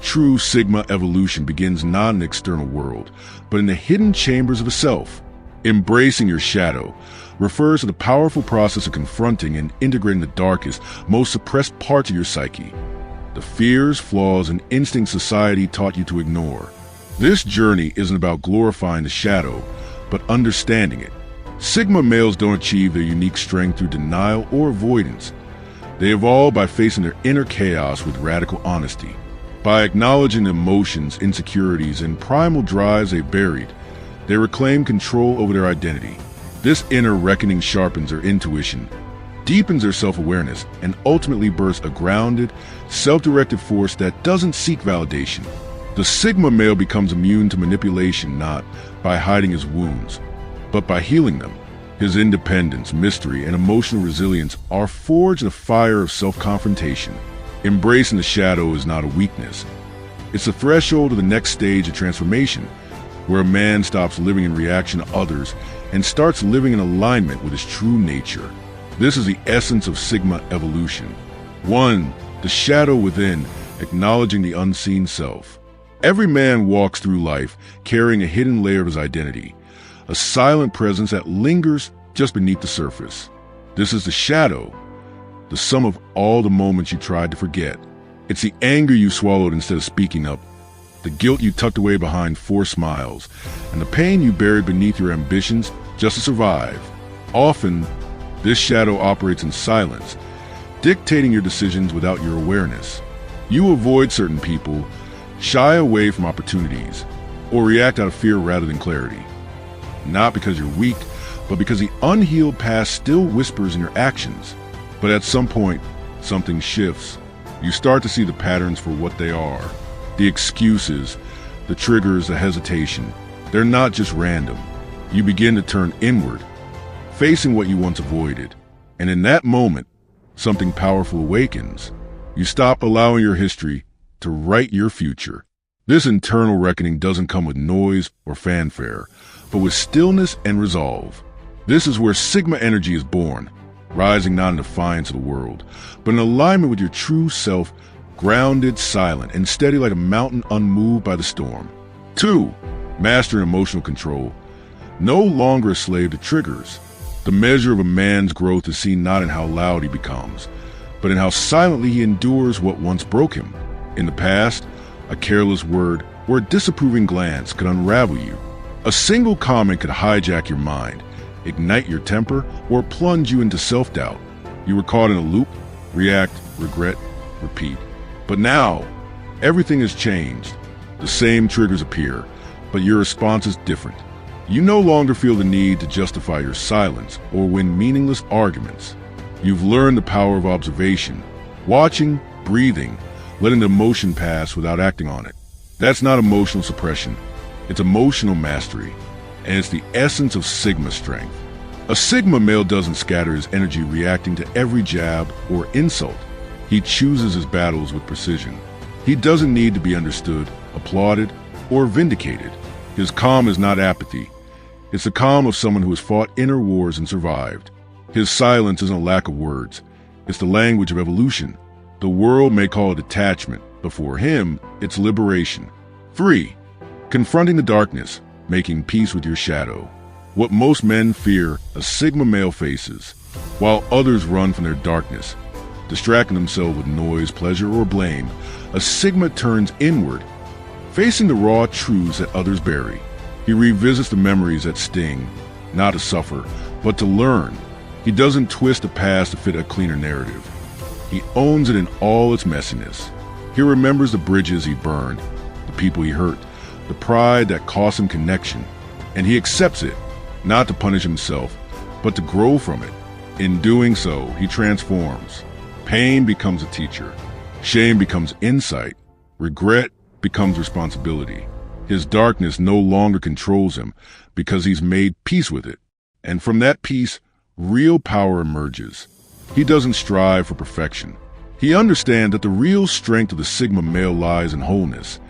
true Sigma evolution begins not in the external world, but in the hidden chambers of a self. Embracing your shadow refers to the powerful process of confronting and integrating the darkest, most suppressed parts of your psyche. The fears, flaws, and instincts society taught you to ignore. This journey isn't about glorifying the shadow, but understanding it. Sigma males don't achieve their unique strength through denial or avoidance. They evolve by facing their inner chaos with radical honesty. By acknowledging the emotions, insecurities, and primal drives they buried, they reclaim control over their identity. This inner reckoning sharpens their intuition, deepens their self-awareness, and ultimately births a grounded, self-directed force that doesn't seek validation. The Sigma male becomes immune to manipulation not by hiding his wounds, but by healing them. His independence, mystery, and emotional resilience are forged in the fire of self-confrontation. Embracing the shadow is not a weakness. It's the threshold of the next stage of transformation, where a man stops living in reaction to others and starts living in alignment with his true nature. This is the essence of Sigma evolution. 1. The shadow within, acknowledging the unseen self. Every man walks through life carrying a hidden layer of his identity, a silent presence that lingers just beneath the surface. This is the shadow, the sum of all the moments you tried to forget. It's the anger you swallowed instead of speaking up, the guilt you tucked away behind forced smiles, and the pain you buried beneath your ambitions just to survive. Often, this shadow operates in silence, dictating your decisions without your awareness. You avoid certain people, shy away from opportunities, or react out of fear rather than clarity. Not because you're weak, but because the unhealed past still whispers in your actions. But at some point, something shifts. You start to see the patterns for what they are. The excuses, the triggers, the hesitation. They're not just random. You begin to turn inward, facing what you once avoided. And in that moment, something powerful awakens. You stop allowing your history to write your future. This internal reckoning doesn't come with noise or fanfare, but with stillness and resolve. This is where Sigma energy is born, rising not in defiance of the world, but in alignment with your true self, grounded, silent, and steady like a mountain unmoved by the storm. 2. Mastering emotional control. No longer a slave to triggers. The measure of a man's growth is seen not in how loud he becomes, but in how silently he endures what once broke him. In the past, a careless word or a disapproving glance could unravel you. A single comment could hijack your mind, ignite your temper, or plunge you into self-doubt. You were caught in a loop, react, regret, repeat. But now, everything has changed. The same triggers appear, but your response is different. You no longer feel the need to justify your silence or win meaningless arguments. You've learned the power of observation, watching, breathing, letting the emotion pass without acting on it. That's not emotional suppression. It's emotional mastery, and it's the essence of Sigma strength. A Sigma male doesn't scatter his energy reacting to every jab or insult. He chooses his battles with precision. He doesn't need to be understood, applauded, or vindicated. His calm is not apathy. It's the calm of someone who has fought inner wars and survived. His silence isn't a lack of words. It's the language of evolution. The world may call it detachment, but for him, it's liberation. 3. Confronting the darkness, making peace with your shadow. What most men fear, a Sigma male faces, while others run from their darkness, distracting themselves with noise, pleasure, or blame. A Sigma turns inward, facing the raw truths that others bury. He revisits the memories that sting, not to suffer, but to learn. He doesn't twist the past to fit a cleaner narrative. He owns it in all its messiness. He remembers the bridges he burned, the people he hurt, the pride that cost him connection, and he accepts it, not to punish himself, but to grow from it. In doing so, he transforms. Pain becomes a teacher. Shame becomes insight. Regret becomes responsibility. His darkness no longer controls him because he's made peace with it. And from that peace, real power emerges. He doesn't strive for perfection. He understands that the real strength of the Sigma male lies in wholeness,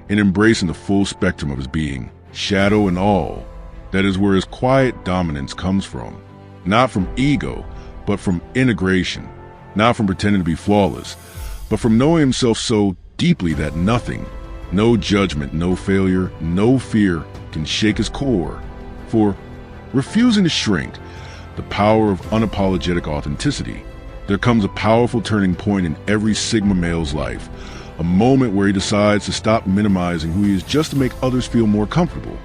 in embracing the full spectrum of his being, shadow and all. That is where his quiet dominance comes from. Not from ego, but from integration. Not from pretending to be flawless, but from knowing himself so deeply that nothing, no judgment, no failure, no fear can shake his core. For refusing to shrink, the power of unapologetic authenticity. There comes a powerful turning point in every Sigma male's life, a moment where he decides to stop minimizing who he is just to make others feel more comfortable.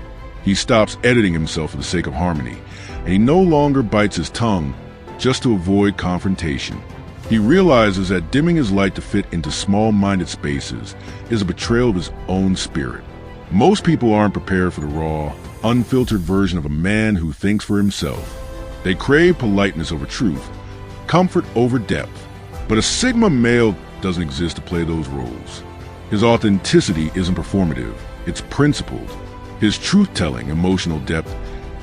He stops editing himself for the sake of harmony, and he no longer bites his tongue just to avoid confrontation. He realizes that dimming his light to fit into small-minded spaces is a betrayal of his own spirit. Most people aren't prepared for the raw, unfiltered version of a man who thinks for himself. They crave politeness over truth, comfort over depth. But a Sigma male doesn't exist to play those roles. His authenticity isn't performative, it's principled. His truth-telling, emotional depth,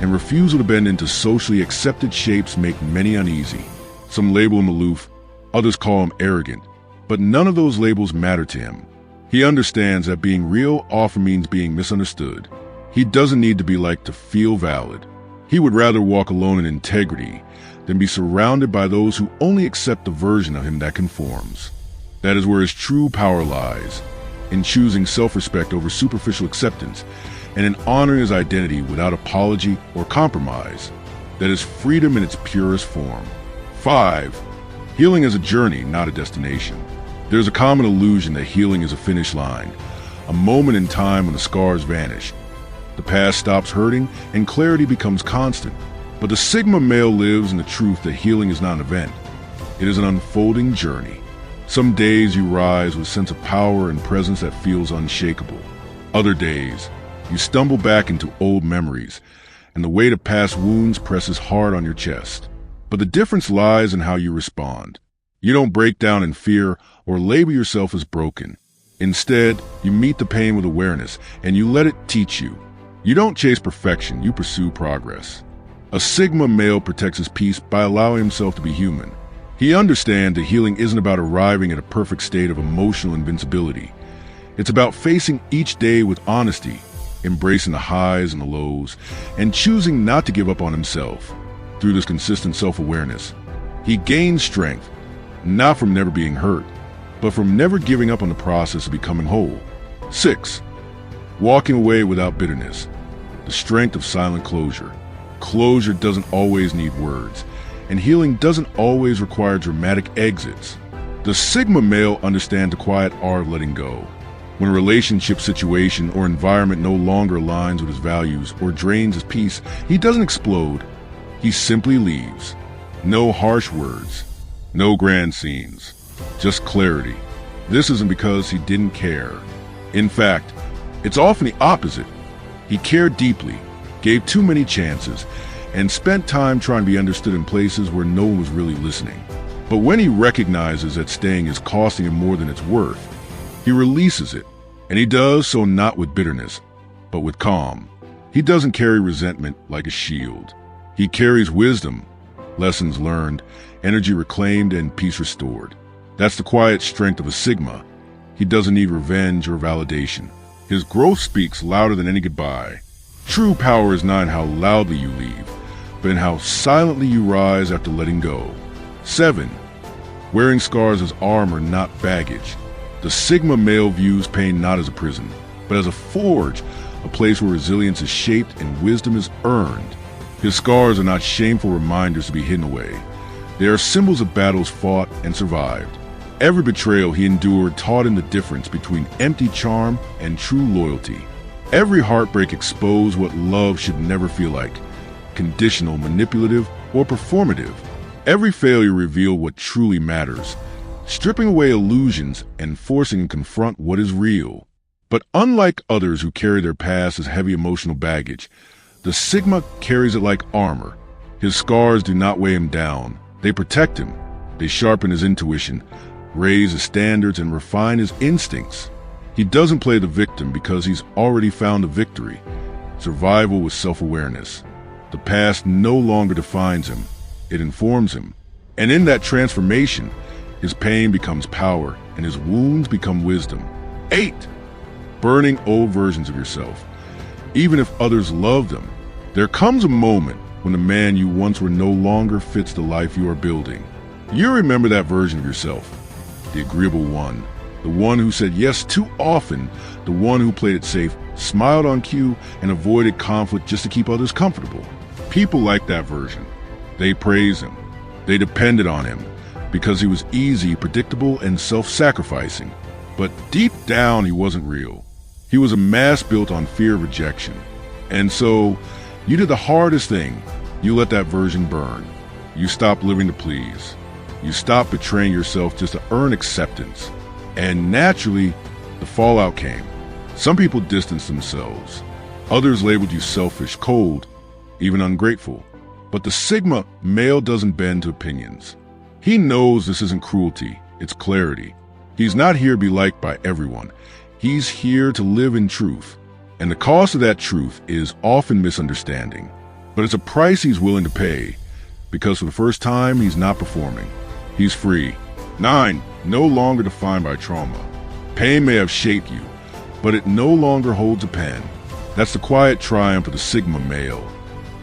and refusal to bend into socially accepted shapes make many uneasy. Some label him aloof, others call him arrogant, but none of those labels matter to him. He understands that being real often means being misunderstood. He doesn't need to be liked to feel valid. He would rather walk alone in integrity than be surrounded by those who only accept the version of him that conforms. That is where his true power lies, in choosing self-respect over superficial acceptance, and in honoring his identity without apology or compromise. That is freedom in its purest form. 5. Healing is a journey, not a destination. There's a common illusion that healing is a finish line, a moment in time when the scars vanish. The past stops hurting and clarity becomes constant. But the Sigma male lives in the truth that healing is not an event. It is an unfolding journey. Some days you rise with a sense of power and presence that feels unshakable. Other days, you stumble back into old memories, and the weight of past wounds presses hard on your chest. But the difference lies in how you respond. You don't break down in fear or label yourself as broken. Instead, you meet the pain with awareness, and you let it teach you. You don't chase perfection, you pursue progress. A Sigma male protects his peace by allowing himself to be human. He understands that healing isn't about arriving at a perfect state of emotional invincibility. It's about facing each day with honesty, embracing the highs and the lows, and choosing not to give up on himself. Through this consistent self-awareness, he gains strength, not from never being hurt, but from never giving up on the process of becoming whole. 6. Walking away without bitterness. The strength of silent closure. Closure doesn't always need words, and healing doesn't always require dramatic exits. The Sigma male understands the quiet art of letting go. When a relationship, situation, or environment no longer aligns with his values or drains his peace, he doesn't explode. He simply leaves. No harsh words, no grand scenes, just clarity. This isn't because he didn't care. In fact, it's often the opposite. He cared deeply, gave too many chances, and spent time trying to be understood in places where no one was really listening. But when he recognizes that staying is costing him more than it's worth, he releases it, and he does so not with bitterness, but with calm. He doesn't carry resentment like a shield. He carries wisdom, lessons learned, energy reclaimed, and peace restored. That's the quiet strength of a Sigma. He doesn't need revenge or validation. His growth speaks louder than any goodbye. True power is not in how loudly you leave, but in how silently you rise after letting go. 7. Wearing scars as armor, not baggage. The Sigma male views pain not as a prison, but as a forge, a place where resilience is shaped and wisdom is earned. His scars are not shameful reminders to be hidden away. They are symbols of battles fought and survived. Every betrayal he endured taught him the difference between empty charm and true loyalty. Every heartbreak exposed what love should never feel like, conditional, manipulative, or performative. Every failure revealed what truly matters, stripping away illusions and forcing him to confront what is real. But unlike others who carry their past as heavy emotional baggage, the Sigma carries it like armor. His scars do not weigh him down. They protect him. They sharpen his intuition, raise his standards, and refine his instincts. He doesn't play the victim because he's already found a victory. Survival with self-awareness. The past no longer defines him. It informs him. And in that transformation, his pain becomes power and his wounds become wisdom. 8. Burning old versions of yourself. Even if others love them, there comes a moment when the man you once were no longer fits the life you are building. You remember that version of yourself, the agreeable one, The one who said yes too often, the one who played it safe, smiled on cue, and avoided conflict just to keep others comfortable. People like that version. They praise him. They depended on him because he was easy, predictable, and self-sacrificing. But deep down, he wasn't real. He was a mask built on fear of rejection. And so, you did the hardest thing. You let that version burn. You stopped living to please. You stopped betraying yourself just to earn acceptance. And naturally, the fallout came. Some people distanced themselves. Others labeled you selfish, cold, even ungrateful. But the Sigma male doesn't bend to opinions. He knows this isn't cruelty, it's clarity. He's not here to be liked by everyone. He's here to live in truth. And the cost of that truth is often misunderstanding. But it's a price he's willing to pay, because for the first time, he's not performing. He's free. 9. No longer defined by trauma. Pain may have shaped you, but it no longer holds a pen. That's the quiet triumph of the Sigma male.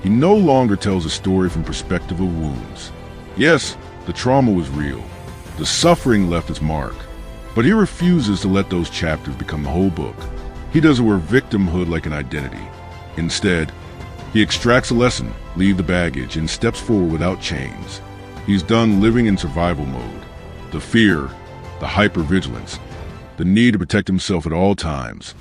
He no longer tells a story from perspective of wounds. Yes, the trauma was real. The suffering left its mark. But he refuses to let those chapters become the whole book. He doesn't wear victimhood like an identity. Instead, he extracts a lesson, leaves the baggage, and steps forward without chains. He's done living in survival mode. The fear, the hypervigilance, the need to protect himself at all times.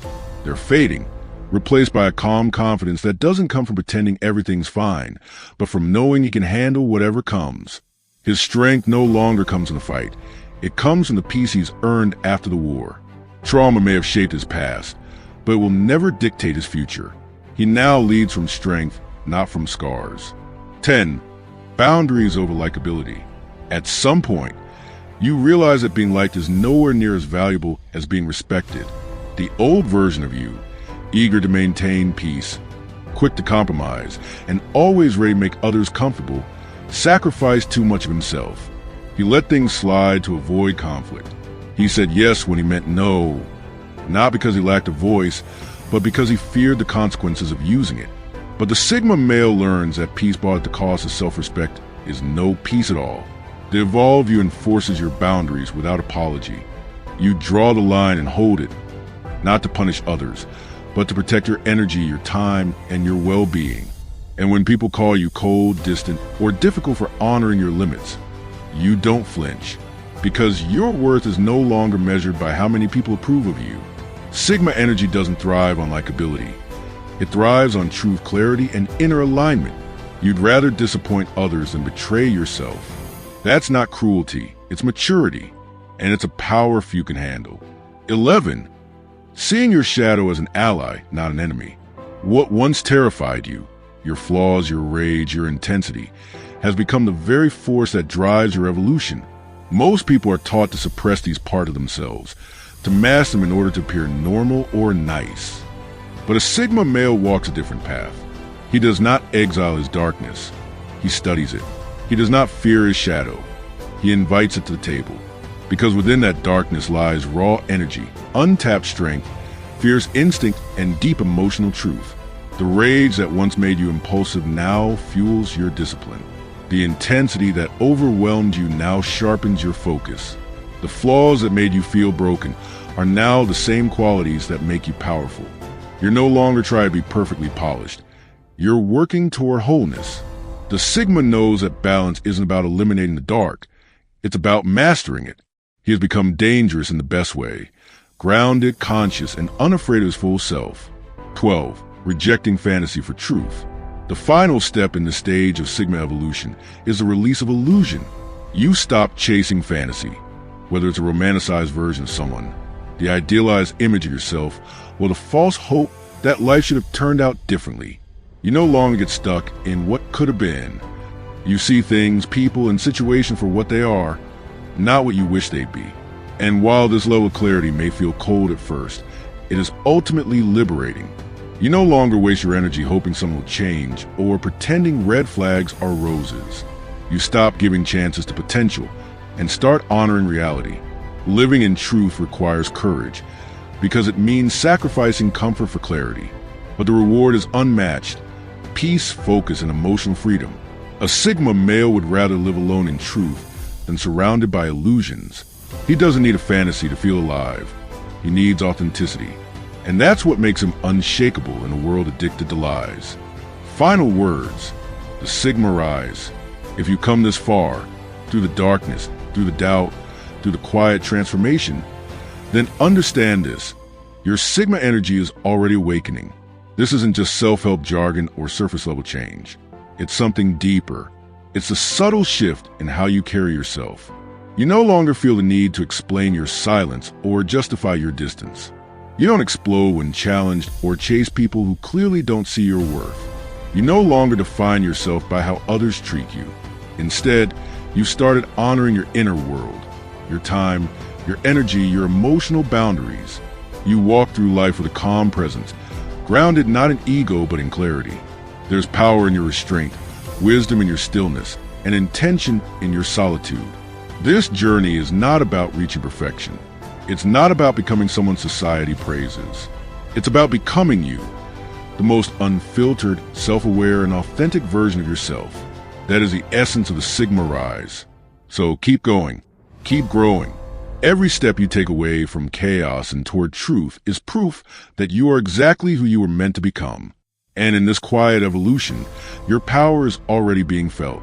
They're fading, replaced by a calm confidence that doesn't come from pretending everything's fine, but from knowing he can handle whatever comes. His strength no longer comes in the fight. It comes from the peace he's earned after the war. Trauma may have shaped his past, but it will never dictate his future. He now leads from strength, not from scars. 10. Boundaries over likability. At some point, you realize that being liked is nowhere near as valuable as being respected. The old version of you, eager to maintain peace, quick to compromise, and always ready to make others comfortable, sacrificed too much of himself. He let things slide to avoid conflict. He said yes when he meant no, not because he lacked a voice, but because he feared the consequences of using it. But the Sigma male learns that peace bought at the cost of self-respect is no peace at all. To evolve, you enforces your boundaries without apology. You draw the line and hold it, not to punish others, but to protect your energy, your time, and your well-being. And when people call you cold, distant, or difficult for honoring your limits, you don't flinch, because your worth is no longer measured by how many people approve of you. Sigma energy doesn't thrive on likability. It thrives on truth, clarity, and inner alignment. You'd rather disappoint others than betray yourself. That's not cruelty, it's maturity, and it's a power few can handle. 11. Seeing your shadow as an ally, not an enemy. What once terrified you, your flaws, your rage, your intensity, has become the very force that drives your evolution. Most people are taught to suppress these parts of themselves, to mask them in order to appear normal or nice. But a Sigma male walks a different path. He does not exile his darkness. He studies it. He does not fear his shadow. He invites it to the table. Because within that darkness lies raw energy, untapped strength, fierce instinct, and deep emotional truth. The rage that once made you impulsive now fuels your discipline. The intensity that overwhelmed you now sharpens your focus. The flaws that made you feel broken are now the same qualities that make you powerful. You're no longer trying to be perfectly polished. You're working toward wholeness. The Sigma knows that balance isn't about eliminating the dark. It's about mastering it. He has become dangerous in the best way, grounded, conscious, and unafraid of his full self. 12. Rejecting fantasy for truth. The final step in the stage of Sigma evolution is the release of illusion. You stop chasing fantasy, whether it's a romanticized version of someone, the idealized image of yourself, or the false hope that life should have turned out differently. You no longer get stuck in what could have been. You see things, people, and situations for what they are, not what you wish they'd be. And while this level of clarity may feel cold at first, it is ultimately liberating. You no longer waste your energy hoping someone will change or pretending red flags are roses. You stop giving chances to potential and start honoring reality. Living in truth requires courage because it means sacrificing comfort for clarity. But the reward is unmatched: peace, focus, and emotional freedom. A Sigma male would rather live alone in truth than surrounded by illusions. He doesn't need a fantasy to feel alive. He needs authenticity. And that's what makes him unshakable in a world addicted to lies. Final words. The Sigma rise. If you come this far, through the darkness, through the doubt, through the quiet transformation, then understand this. Your Sigma energy is already awakening. This isn't just self-help jargon or surface-level change. It's something deeper. It's a subtle shift in how you carry yourself. You no longer feel the need to explain your silence or justify your distance. You don't explode when challenged or chase people who clearly don't see your worth. You no longer define yourself by how others treat you. Instead, you've started honoring your inner world, your time, your energy, your emotional boundaries. You walk through life with a calm presence, grounded not in ego but in clarity. There's power in your restraint, wisdom in your stillness, and intention in your solitude. This journey is not about reaching perfection. It's not about becoming someone society praises. It's about becoming you, the most unfiltered, self-aware, and authentic version of yourself. That is the essence of the Sigma rise. So keep going, keep growing. Every step you take away from chaos and toward truth is proof that you are exactly who you were meant to become. And in this quiet evolution, your power is already being felt,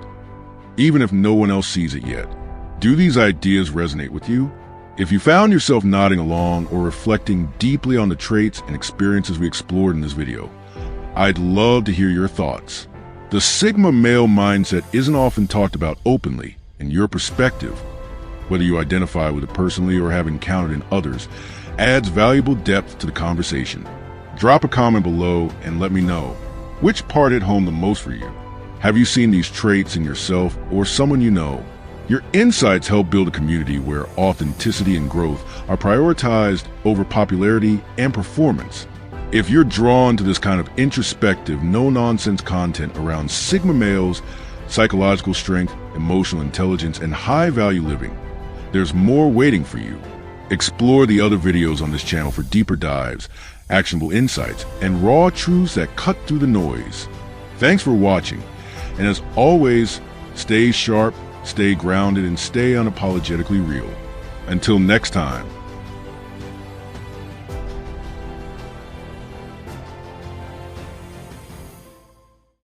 even if no one else sees it yet. Do these ideas resonate with you? If you found yourself nodding along or reflecting deeply on the traits and experiences we explored in this video, I'd love to hear your thoughts. The Sigma male mindset isn't often talked about openly, and your perspective, whether you identify with it personally or have encountered in others, adds valuable depth to the conversation. Drop a comment below and let me know which part hit home the most for you. Have you seen these traits in yourself or someone you know? Your insights help build a community where authenticity and growth are prioritized over popularity and performance. If you're drawn to this kind of introspective, no-nonsense content around Sigma males, psychological strength, emotional intelligence, and high-value living, there's more waiting for you. Explore the other videos on this channel for deeper dives, actionable insights, and raw truths that cut through the noise. Thanks for watching, and as always, stay sharp, stay grounded, and stay unapologetically real. Until next time.